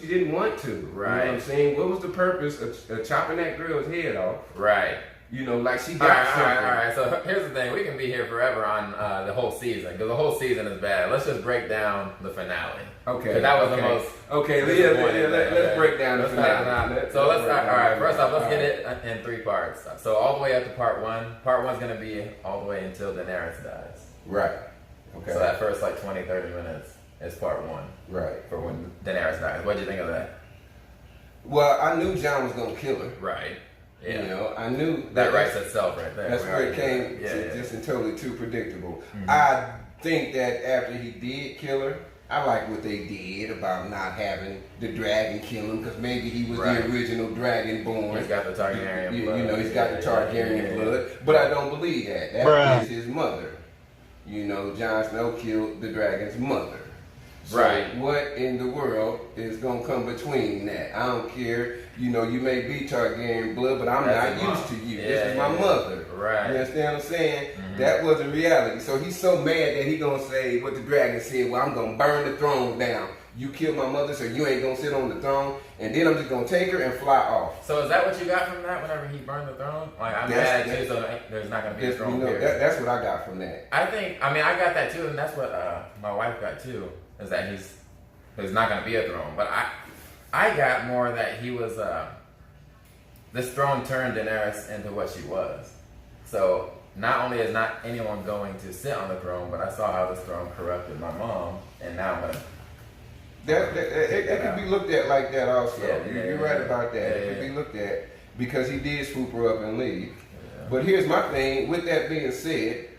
she didn't want to. Right. You know what I'm saying? What was the purpose of chopping that girl's head off? Right. You know, like she got something. All right. So here's the thing: we can be here forever on the whole season because the whole season is bad. Let's just break down the finale. Okay. 'Cause that was the most. Okay. Let's break down the finale. So let's all right. First off, let's get it in 3 parts. So all the way up to part 1. Part 1's gonna be all the way until Daenerys dies. Right. Okay. So that first like 20-30 minutes is part 1. Right. For when Daenerys dies. What did you think of that? Well, I knew Jon was gonna kill her. Right. Yeah. You know, I knew that writes itself right there. That's where it came just and totally too predictable. I think that after he did kill her, I like what they did about not having the dragon kill him because maybe he was the original dragonborn. He's got the Targaryen blood. You know, he's got the Targaryen blood. But I don't believe that. That is his mother. You know, Jon Snow killed the dragon's mother. So what in the world is going to come between that? I don't care. You know, you may be Targaryen blood, but I'm not used to you. This is my mother. Right. You understand what I'm saying? That wasn't reality. So he's so mad that he going to say what the dragon said, well, I'm going to burn the throne down. You killed my mother, so you ain't going to sit on the throne. And then I'm just going to take her and fly off. So is that what you got from that whenever he burned the throne? Like, I'm mad at you, so there's not going to be a throne here. That's what I got from that. I got that too, and that's what my wife got too, is that there's not going to be a throne. But I got more that he was, this throne turned Daenerys into what she was. So not only is not anyone going to sit on the throne, but I saw how this throne corrupted my mom, and now I'm going to... It could be looked at like that also. You're right about that. It could be looked at because he did swoop her up and leave. Yeah. But here's my thing. With that being said,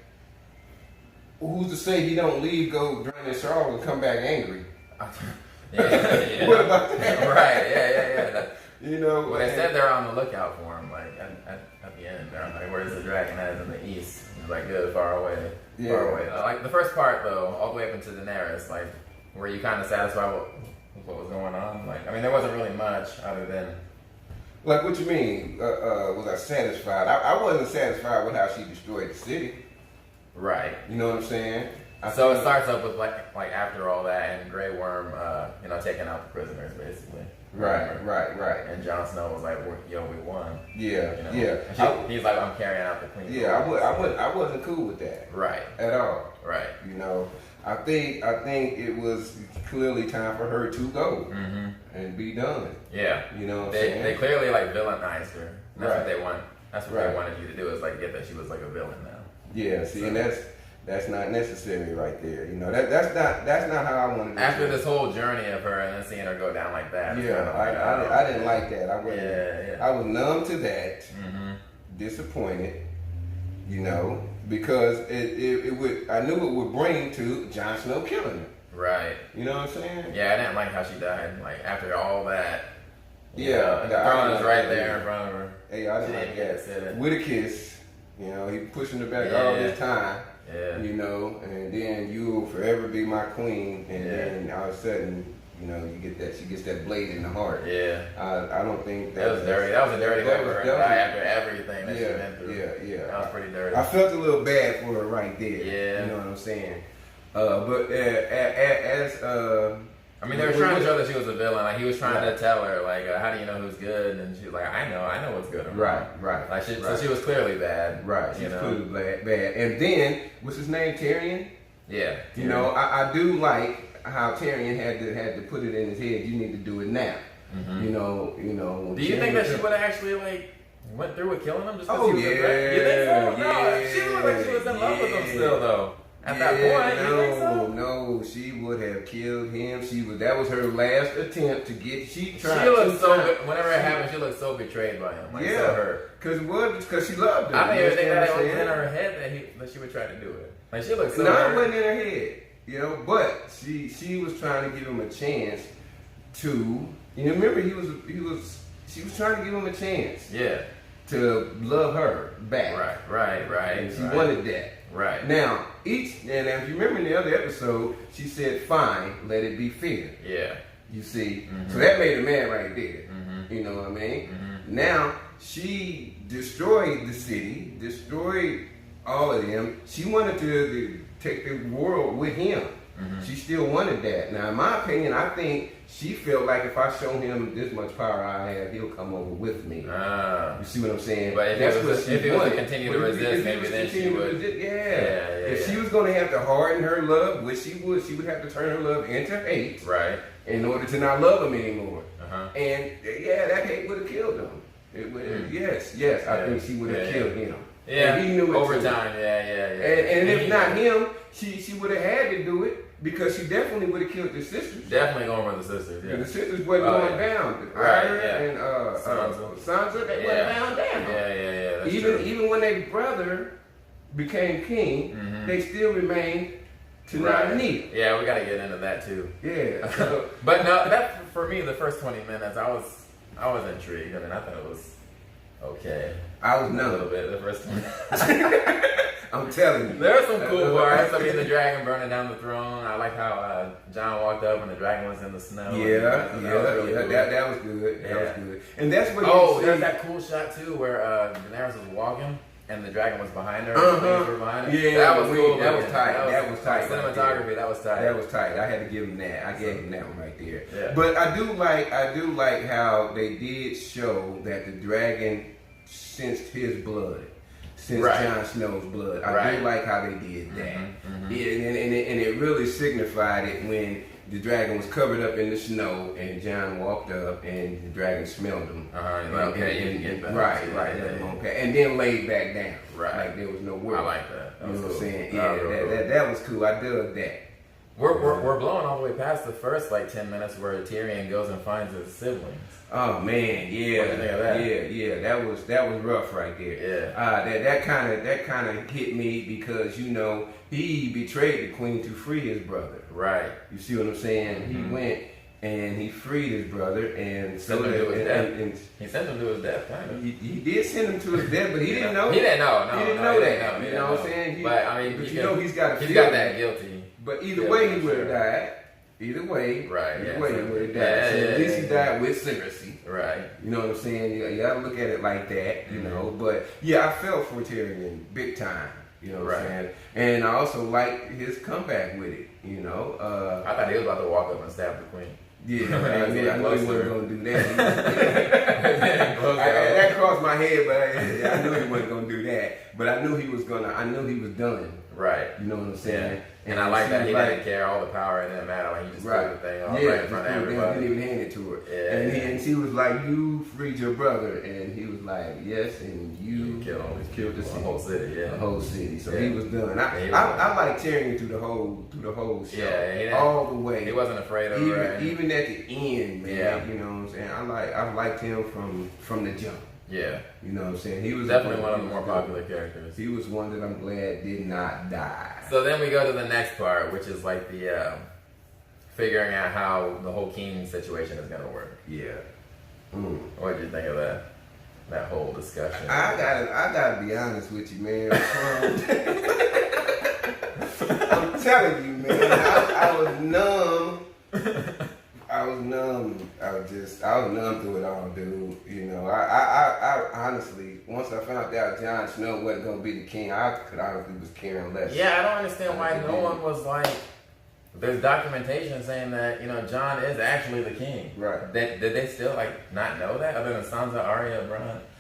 who's to say he don't leave, go drown in sorrow, and come back angry? What about that? Right. Yeah. You know, well, they said they're on the lookout for him. Like at the end, they're like, "Where's the dragon at in the east?" He's like, "Good, far away, far away." Like the first part though, all the way up into Daenerys, like, were you kind of satisfied with what was going on? Like, I mean, there wasn't really much other than. Like, what you mean? Was I satisfied? I wasn't satisfied with how she destroyed the city. Right. You know what I'm saying? So it starts up with like after all that, and Grey Worm, taking out the prisoners basically. Right. And Jon Snow was like, "Yo, we won." Yeah. And he's like, "I'm carrying out the queen." Yeah, I wasn't cool with that. Right. At all. Right. You know, I think it was clearly time for her to go and be done. Yeah. You know what I'm saying? They clearly like villainized her. That's what they want. That's what they wanted you to do, is like get that she was like a villain now. Yeah. See, and that's not necessary right there. You know, that's not how I wanted to after this whole journey of her and then seeing her go down like that. Yeah, I didn't like that. I was numb to that. Disappointed. You know, because it would, I knew it would bring to Jon Snow killing her. Right. You know what I'm saying? Yeah, I didn't like how she died. Like after all that. Yeah. The throne is right there in front of her. Hey, I didn't like that. With a kiss. You know, he pushing her back all this time. Yeah. You know, and then you will forever be my queen, and then all of a sudden, you know, you get that, she gets that blade in the heart. Yeah. I don't think that was dirty. That was a dirty way for her to die after everything that she went through. Yeah. That was pretty dirty. I felt a little bad for her right there. Yeah. You know what I'm saying? But as I mean, they were trying to show that she was a villain. Like, he was trying to tell her, like, how do you know who's good? And she was like, I know what's good. Right. Like, so she was clearly bad. Right, she's clearly bad. And then, what's his name, Tyrion? Yeah. You know, I do like how Tyrion had to put it in his head, you need to do it now. You know. Do you think that she would have actually, like, went through with killing him just because he was a threat? You think so? No, she looked like she was in love with him still, though. At that point, you think so? No, she would have killed him. That was her last attempt to get. She looked so. Whenever it happened, she looked so betrayed by him. Like, so hurt. Because she loved him. I didn't even think that it was in her head that she would try to do it. Like, she looked so. No, it wasn't in her head. You know, but she was trying to give him a chance to. You know, remember she was trying to give him a chance. Yeah. To love her back. Right. And she wanted that. Right. Now, if you remember in the other episode, she said, fine, let it be fair. Yeah. You see? So that made a man right there. You know what I mean? Now, she destroyed the city, destroyed all of them. She wanted to take the world with him. She still wanted that. Now, in my opinion, I think she felt like if I show him this much power I have, he'll come over with me. You see what I'm saying? But if he was to continue to resist, maybe then she would. If she was going to have to harden her love, which she would have to turn her love into hate, right, in order to not love him anymore. Uh-huh. And that hate would have killed him. It would. Yes, I think she would have killed him. Yeah, and he knew it over too. time. Yeah. And if not him, she would have had to do it because she definitely would have killed the sisters. Definitely going for the sisters. Yeah, the sisters wasn't going down. Right. Ira and Sansa, they wasn't down. Yeah. That's Even when their brother became king, they still remained to not need. Yeah, we got to get into that too. Yeah. But no, that for me, the first 20 minutes, I was intrigued. I mean, I thought it was okay. I was numb a little bit the first 20 minutes. I'm telling you. There were some cool parts. I mean, the dragon burning down the throne. I like how John walked up and the dragon was in the snow. Yeah. Cool. That was good. That was good. And that's what. There's that cool shot too where Daenerys was walking and the dragon was behind her. And the wings were behind her. Yeah, that was cool. That was tight. That was tight. Cinematography. That was tight. That was tight. I had to give him that. I gave him that one right there. Yeah. But I do like how they did show that the dragon sensed his blood. Since Jon Snow's blood. I do like how they did that. Yeah, and it really signified it when the dragon was covered up in the snow and Jon walked up and the dragon smelled him. Right. And then laid back down. Right. Like there was no word. I like that. You know what I'm saying? Yeah, that was cool. I dug that. We're blowing all the way past the first 10 minutes where Tyrion goes and finds his siblings. Oh man, yeah, what do you think of that? Yeah. That was rough right there. Yeah. That kind of hit me because he betrayed the queen to free his brother. Right. You see what I'm saying? He went and he freed his brother and sent him to his death. He sent him to his death, kind of. He did send him to his death, but he didn't know. He didn't know. He didn't know that. You know what I'm saying? But I mean, he's got that guilty. But either way, he would have died. Either way, Either way, he would have died. So at least he died with Cersei. Right. You know what I'm saying? You gotta look at it like that, you know. But yeah, I felt for Tyrion big time. You know what I'm saying? And I also liked his comeback with it. You know. I thought he was about to walk up and stab the queen. Yeah, I know he wasn't gonna do that. That crossed my head, but I knew he wasn't gonna do that. But I knew he was done. Right. You know what I'm saying? Yeah. And I like that he didn't care all the power. It didn't matter. Like he just threw the thing off right in front of everybody. He didn't even hand it to her. Yeah. And she was like, "You freed your brother," and he was like, "Yes," and you killed the whole city. Yeah. The whole city. So he was done. I like Tyrion through the whole show. Yeah. All the way. He wasn't afraid of her. Even at the end, man. Yeah. You know what I'm saying? I liked him from the jump. Yeah. You know what I'm saying? He was definitely one of the more popular characters. He was one that I'm glad did not die. So then we go to the next part, which is like the figuring out how the whole king situation is going to work. Yeah. What did you think of that whole discussion? I gotta be honest with you, man. I'm telling you, man. I was numb. I was numb through it all, dude. You know, I honestly, once I found out Jon Snow wasn't gonna be the king, I could honestly was caring less. Yeah, I don't understand why no one was like. There's documentation saying that Jon is actually the king. Right. Did they still not know that other than Sansa, Arya,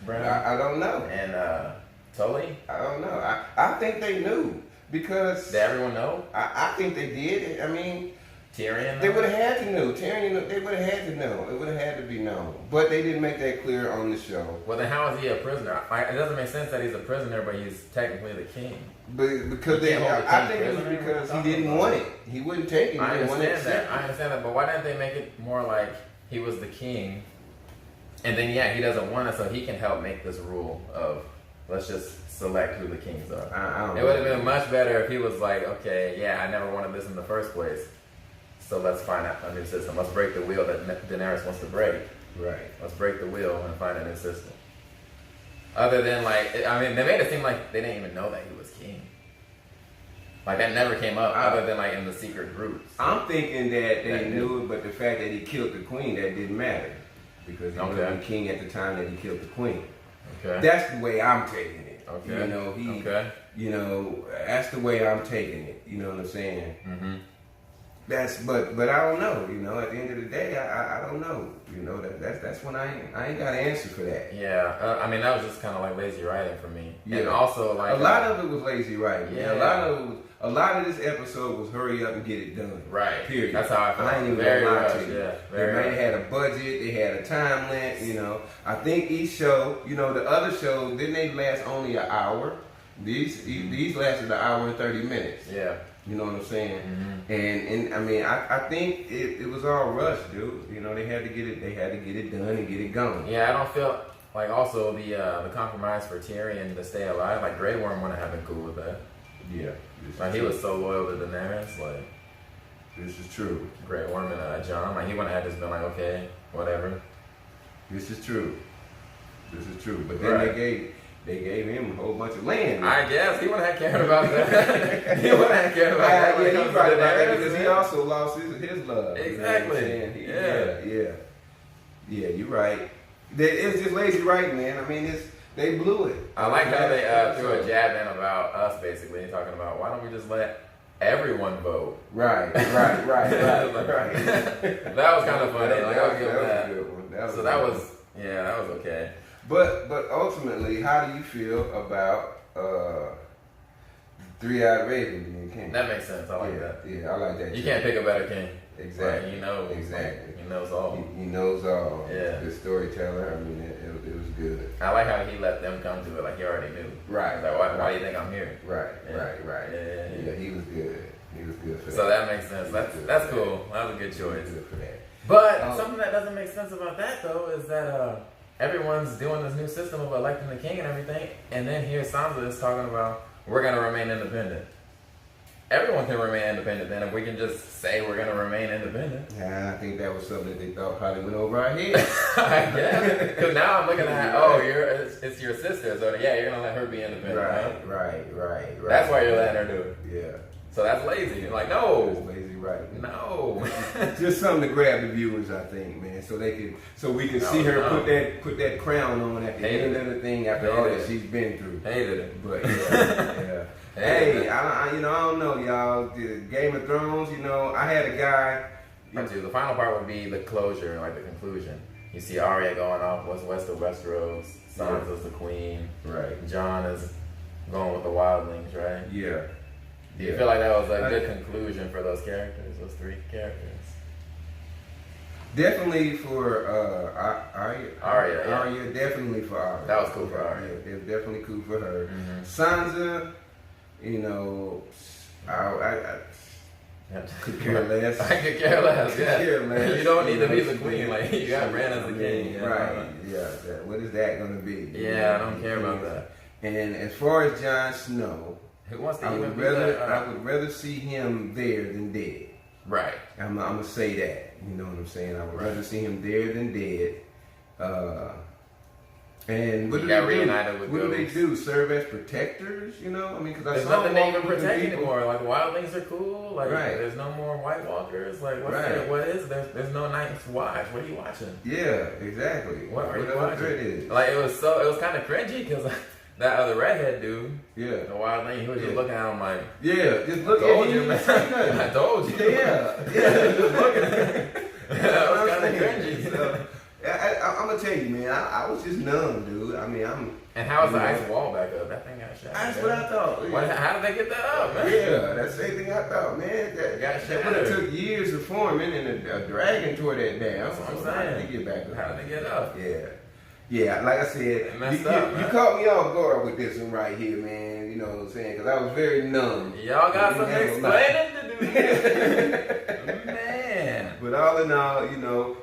Bran? I don't know. And Tully? I don't know. I think they knew because. Did everyone know? I think they did. I mean. Tyrion? They would have had to know. Tyrion, they would have had to know. It would have had to be known. But they didn't make that clear on the show. Well, then how is he a prisoner? It doesn't make sense that he's a prisoner, but he's technically the king. But because I think it was because he didn't want it. He wouldn't take it. I understand that. But why didn't they make it more like he was the king? And then, he doesn't want it, so he can help make this rule of let's just select who the kings are. It would have been much better if he was like, okay, I never wanted this in the first place. So let's find out a new system. Let's break the wheel that Daenerys wants to break. Right. Let's break the wheel and find a new system. Other than they made it seem like they didn't even know that he was king. Like that never came up other than in the secret groups. I'm thinking that they knew it, but the fact that he killed the queen, that didn't matter. Because he wasn't king at the time that he killed the queen. Okay. That's the way I'm taking it. Okay. That's the way I'm taking it. You know what I'm saying? Mm-hmm. but I don't know. You know, at the end of the day, I don't know. You know, that's when I ain't got an answer for that. Yeah, I mean that was just kind of like lazy writing for me. Yeah. And also like a lot of it was lazy writing. Yeah. Man. A lot of this episode was hurry up and get it done. Right. Period. That's how I felt. I ain't even Very gonna lie rushed, to you. yeah. They had a budget. They had a time length. You know, I think each show. You know, the other shows didn't they last only an hour? These lasted an hour and 30 minutes. Yeah. You know what I'm saying? Mm-hmm. And I mean, I think it was all rushed, dude. You know, they had to get it done and get it going. Yeah, I don't feel like also the compromise for Tyrion to stay alive. Like Grey Worm wouldn't have been cool with that. Yeah. Like he was so loyal to Daenerys. Like This is true. Grey Worm and Jon. Like he wouldn't have just been like, okay, whatever. This is true. This is true. But then Right. they gave him a whole bunch of land. I guess he wouldn't have cared about that. He wouldn't have cared about that. when it Yeah, comes he's to right about that Daenerys, because he man. also lost his love. Exactly. You know what I'm saying? Yeah. Yeah, you're right. It's just lazy writing, man. I mean, they blew it. I like how they threw a jab in about us, basically, talking about why don't we just let everyone vote? Right. That was kind of funny. Like, I'll give that was that. a good one. That was okay. But ultimately, how do you feel about 3-Eyed Raven being king? That makes sense. I like that. Yeah, I like that. You too. can't pick a better king. Exactly. Like, you know. Exactly. He knows all. He knows all. Yeah. Good storyteller. I mean, it was good. I like how he let them come to it like he already knew. Right. Like, why do you think I'm here? Right. Yeah. Yeah, he was good. He was good for that. So that makes sense. He was good That's for cool. That was a good He was choice. good for that. But something that doesn't make sense about that though is that everyone's doing this new system of electing the king and everything, and then here Sansa is talking about we're gonna remain independent. Everyone can remain independent then if we can just say we're gonna remain independent. Yeah, I think that was something that they thought probably went over our head. I guess. Because now I'm looking at it's your sister, so yeah, you're gonna let her be independent. Right. That's why you're letting her do it. Yeah. So that's lazy. You're like, It's no. lazy writing. No. Just something to grab the viewers, I think, man, so we can see her put that crown on at the end of the thing after all that she's been through. Hated it. But yeah. Hey, I don't know, y'all. The Game of Thrones, I had a guy. The final part would be the closure, like the conclusion. You see Arya going off west of Westeros. Sansa's the queen. Right. Jon is going with the wildlings, right? Yeah. Do you feel like that was a good conclusion for those characters, those three characters? Definitely for Arya. Arya, Arya, definitely for Arya. That was cool for Arya. Yeah, it was definitely cool for her. Mm-hmm. Sansa, I could care less. I could care less. Could Yeah. care less. You don't need to be the queen. Like you got Bran as the king. Right. Yeah. What is that going to be? Yeah, I don't care about that. And as far as Jon Snow, Who wants to I even would be rather that? I would rather see him there than dead. Right. I'm gonna say that. You know what I'm saying? I would rather see him there than dead. And what do they do? What do they do? Serve as protectors? I mean, because I There's saw nothing they even people- protect anymore. Like the wildlings are cool. Like Right. there's no more White Walkers. Like Right. what is there's no Night's Watch. What are you watching? Yeah, exactly. What are you Whatever watching? threat is. Like it was kind of cringy because that other redhead dude, Yeah. the wildling, he was just looking at him like, Yeah, just look told at you, him. man. I told you. Yeah, just looking at him. That was kind of cringy. So, I'm gonna tell you, man. I was just numb, dude. I mean, And how was the ice wall back up? That thing got shot. That's what I thought. How did they get that up, man? Yeah, that's the same thing I thought, man. That would have took years of forming, and a dragon tore that down. That's what I'm So how saying. did they get back up? How did they get up? Yeah. Like I said, It messed you up, man. caught me off guard with this one right here, man. You know what I'm saying? Because I was very numb. Y'all got some Didn't have a lot. explaining to do. Man. But all in all,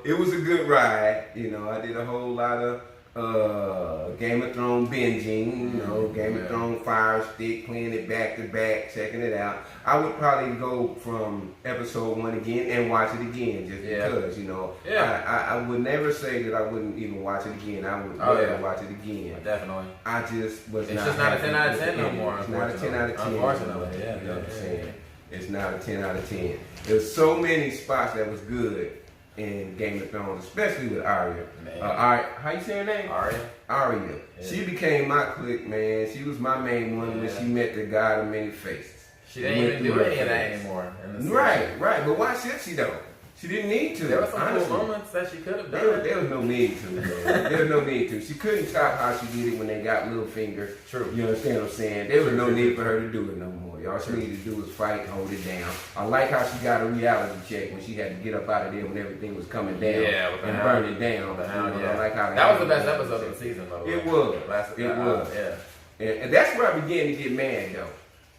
it was a good ride. I did a whole lot of Game of Thrones binging, Game of Thrones Fire Stick, playing it back to back, checking it out. I would probably go from episode 1 again and watch it again just because, I would never say that I wouldn't even watch it again. I would never watch it again. Definitely. I just was It's not just not a happy 10 out of with 10 the no ending. more, It's not a 10 out of 10. Unfortunately, yeah. You know what I'm saying? It's not a 10 out of 10. There's so many spots that was good in Game of Thrones, especially with Arya. How you say her name? Arya. Yeah. She became my clique, man. She was my main one when she met the God of many faces. She didn't even do any of that anymore. In the Right. But why should she though? She didn't need to. There were some cool moments that she could have done. There was no need to, man. There was no need to. She couldn't top how she did it when they got Littlefinger. True. You understand what I'm saying? There was no need for her to do it no more. All she needed to do was fight, hold it down. I like how she got a reality check when she had to get up out of there when everything was coming down and burn it down. The Hound, I like how that was the best episode of the season, though. It was. It was. Yeah. And that's where I began to get mad, though.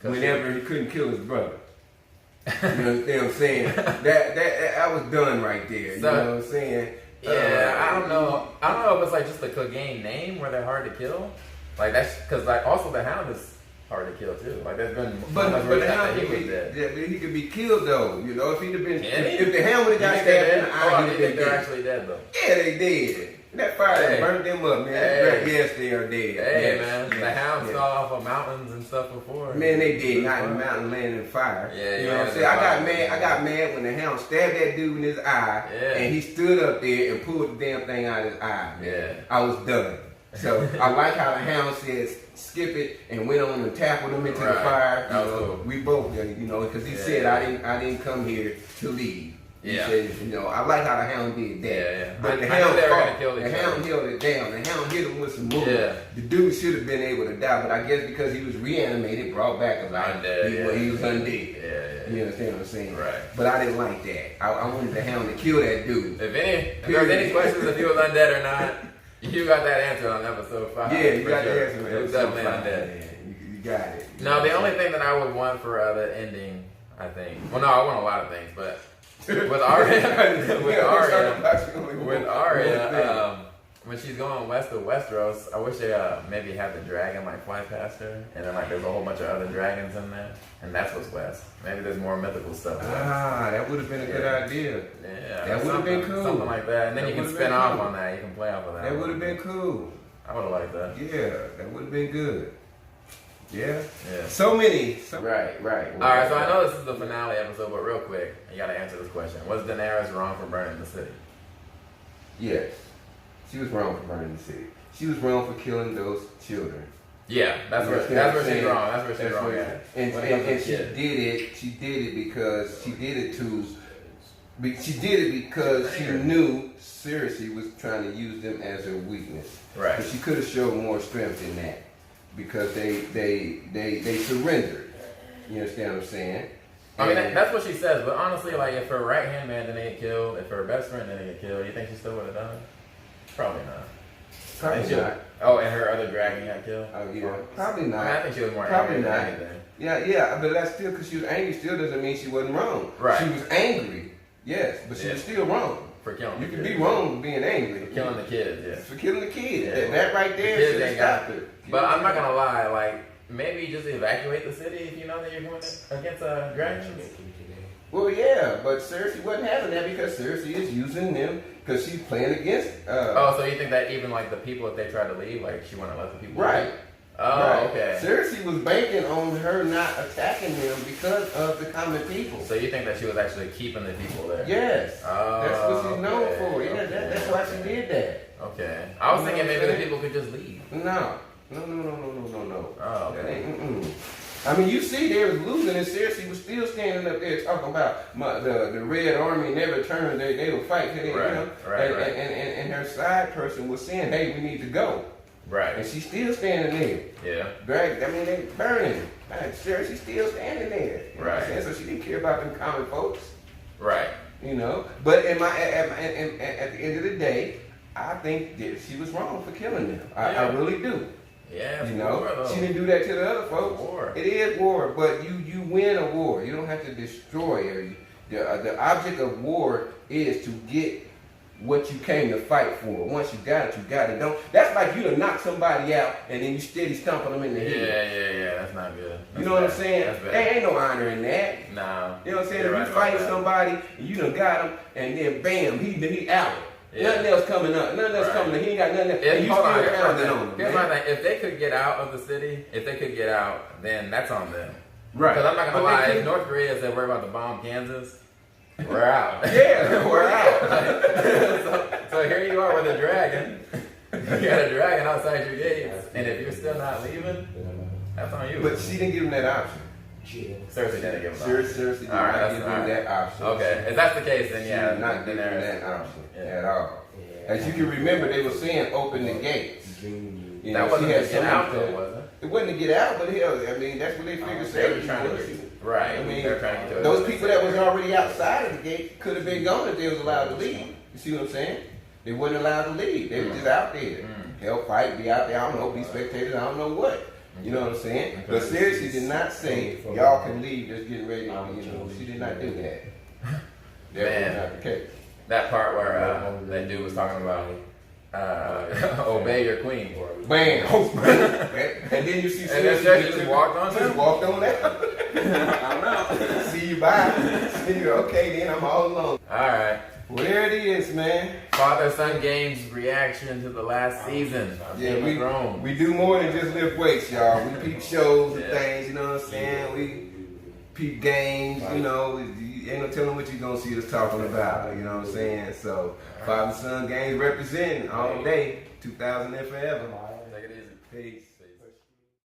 Whenever he couldn't kill his brother. You understand what I'm saying? That I was done right there. You know what I'm saying? Yeah, I don't know. I don't know if it's like just the Clegane name where they're hard to kill. Like that's because like also the Hound is hard to kill too. Like there's been but the Hound he could be killed though. You know, if he'd have been if the Hound would have got stabbed in the eye, he'd have been dead. Actually dead though. Yeah, they did. That fire burned them up, man. Yes, they are dead. Hey, man. The Hounds fell off of mountains and stuff before. Man, they did. Not in the mountain, landing in fire. Yeah, you know what I'm saying? I got mad when the Hound stabbed that dude in his eye, and he stood up there and pulled the damn thing out of his eye. Man. Yeah. I was done. So I like how the Hound said skip it and went on and tackled him into the fire. You know, cool. We both, you know, because he said I didn't come here to leave. He said, you know, I like how the Hound did that. Yeah. But the Hound held it down. The Hound hit him with some moves. Yeah. The dude should have been able to die, but I guess because he was reanimated, brought back alive, he was undead. Yeah. You understand what I'm saying? Right. But I didn't like that. I wanted the Hound to kill that dude. If there's any questions if he was undead or not, you got that answer on episode 5. Yeah, you got the answer. It was definitely undead. You got it. No, the only thing that I would want for the ending, I think. Well, no, I want a lot of things, but. With Arya, when she's going west of Westeros, I wish they maybe have the dragon like fly past her, and then like there's a whole bunch of other dragons in there, and that's what's west. Maybe there's more mythical stuff. That would have been a good idea. Yeah, that would have been cool. Something like that, and then you can spin off on that. You can play off of that. That would have been cool. I would have liked that. Yeah, that would have been good. Yeah. So many. Right. All right, so I know this is the finale episode, but real quick, you got to answer this question. Was Daenerys wrong for burning the city? Yes. She was wrong for burning the city. She was wrong for killing those children. Yeah, that's where she's wrong. That's where she's wrong. And she did it because she did it because she knew Cersei was trying to use them as her weakness. Right. But she could have showed more strength in that. Because they surrendered. You understand what I'm saying? I mean, that's what she says. But honestly, like, if her right hand man didn't get killed, if her best friend didn't get killed, you think she still would have done it? Probably not. Probably not. Oh, and her other dragon got killed? Oh, yeah. Probably not. I think she was more angry than anything. Yeah, but that's still because she was angry. Still doesn't mean she wasn't wrong. Right. She was angry, yes, but she was still wrong. For killing you can be wrong for being angry. For killing the kids, yeah. For killing the kids. Yeah. That right there should have stopped it. But I'm not gonna lie, like maybe just evacuate the city if you know that you're going against dragons. Well, yeah, but Cersei wasn't having that because Cersei is using them because she's playing against. So you think that even like the people, if they try to leave, like she want to let the people leave? Okay. Cersei was banking on her not attacking them because of the common people. So you think that she was actually keeping the people there? Yes. That's what she's known for. Yeah, that's why she did that. Okay. I was thinking maybe the people could just leave. No. Oh, okay. I mean, you see, they was losing, and Cersei was still standing up there talking about the Red Army never turned. They will fight. Right. And her side person was saying, "Hey, we need to go." Right. And she's still standing there. Yeah. They burning. Cersei's still standing there. You know what I'm saying? So she didn't care about them common folks. Right. You know. But at the end of the day, I think that she was wrong for killing them. I really do. Yeah, you know, she didn't do that to the other folks. War. It is war, but you win a war. You don't have to destroy her. The object of war is to get what you came to fight for. Once you got it, you got it. That's like you to knock somebody out and then you steady stomping them in the head. Yeah. That's not good. You know what I'm saying? There ain't no honor in that. No. You know what I'm saying? If you fighting somebody and you done got him and then bam, he out. Yeah. Nothing else coming up. Nothing else coming up. He ain't got nothing else. And you still pounding on him. Here's my thing. If they could get out of the city, then that's on them. Right. Because I'm not going to lie. If North Korea said we're about to bomb Kansas, we're out. Yeah, we're out. so here you are with a dragon. You got a dragon outside your gates. And if you're still not leaving, that's on you. But she didn't give him that option. Cersei didn't give him Cersei did not give him that option. Okay, if that's the case, then yeah, She did not give him that option at all. As you can remember, they were saying open the gates. You that know, wasn't she had to get out, though, some. was it? It wasn't to get out, but hell, I mean, that's what they figured They were safety trying was. to right. I mean, they were trying to get those people that was already outside of the gate could have been gone if they was allowed to leave. You see what I'm saying? They wasn't allowed to leave. They were just out there. Help fight, be out there, I don't know, be spectators, I don't know what. You know what I'm saying? But seriously, did not say, y'all can leave, just get ready. You know, she did not do that. That was not the case. That part where that dude was talking about obey your queen. Bam! And then you see And then Cersei just walked on Just him? walked on out. I'm out. See you, bye. See you, okay, then I'm all alone. Alright. Well, there it is, man. Father-son games reaction to the last season of Game of Thrones. we do more than just lift weights, y'all. We peep shows and things, you know what I'm saying? We peep games, you know. You ain't no telling what you're going to see us talking about, you know what I'm saying? So, father-son games representing all day, 2000 and forever. Take it easy. Peace.